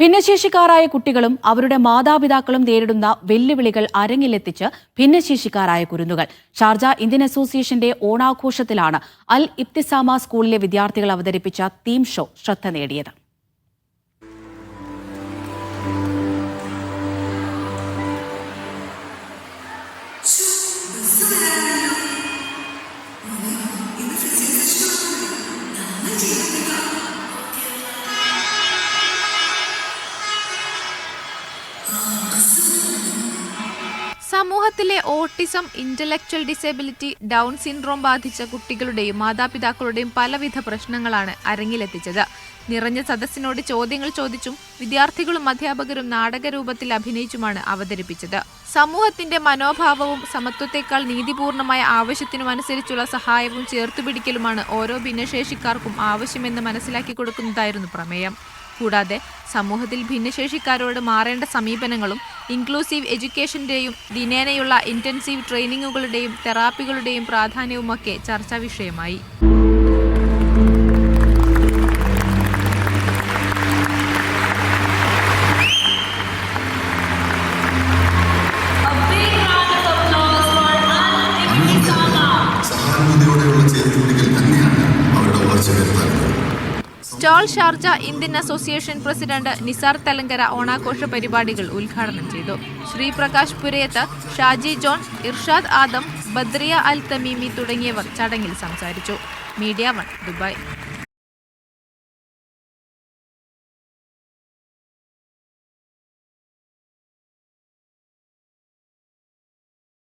ഭിന്നശേഷിക്കാരായ കുട്ടികളും അവരുടെ മാതാപിതാക്കളും നേരിടുന്ന വെല്ലുവിളികൾ അരങ്ങിലെത്തിച്ച് ഭിന്നശേഷിക്കാരായ കുരുന്നുകൾ. ഷാർജ ഇന്ത്യൻ അസോസിയേഷന്റെ ഓണാഘോഷത്തിലാണ് അൽ ഇബ്തിസാമ സ്കൂളിലെ വിദ്യാർത്ഥികൾ അവതരിപ്പിച്ച തീം ഷോ ശ്രദ്ധ നേടിയത്. സമൂഹത്തിലെ autism, intellectual disability, down syndrome ബാധിച്ച കുട്ടികളുടെയും മാതാപിതാക്കളുടെയും പലവിധ പ്രശ്നങ്ങളാണ് അരങ്ങിലെത്തിച്ചത്. നിറഞ്ഞ സദസ്സിനോട് ചോദ്യങ്ങൾ ചോദിച്ചും വിദ്യാർത്ഥികളും അധ്യാപകരും നാടകരൂപത്തിൽ അഭിനയിച്ചുമാണ് അവതരിപ്പിച്ചത്. സമൂഹത്തിന്റെ മനോഭാവവും സമത്വത്തെക്കാൾ നീതിപൂർണമായ ആവശ്യത്തിനുമനുസരിച്ചുള്ള സഹായവും ചേർത്തുപിടിക്കലുമാണ് ഓരോ ഭിന്നശേഷിക്കാർക്കും ആവശ്യമെന്ന് മനസ്സിലാക്കി കൊടുക്കുന്നതായിരുന്നു പ്രമേയം. കൂടാതെ സമൂഹത്തിൽ ഭിന്നശേഷിക്കാരോട് മാറേണ്ട സമീപനങ്ങളും ഇൻക്ലൂസീവ് എഡ്യൂക്കേഷന്റെയും ദിനേനയുള്ള ഇന്റൻസീവ് ട്രെയിനിങ്ങുകളുടെയും തെറാപ്പികളുടെയും പ്രാധാന്യവുമൊക്കെ ചർച്ചാ വിഷയമായി. സ്റ്റോൾ Sharjah Indian association president Nisar Thelankara ഓണാഘോഷ പരിപാടികൾ ഉദ്ഘാടനം ചെയ്തു. Sreeprakash Purayath, Shaji John, Irshad Adam, Badriya Al Tamimi തുടങ്ങിയവർ ചടങ്ങിൽ സംസാരിച്ചു. Media 1 Dubai.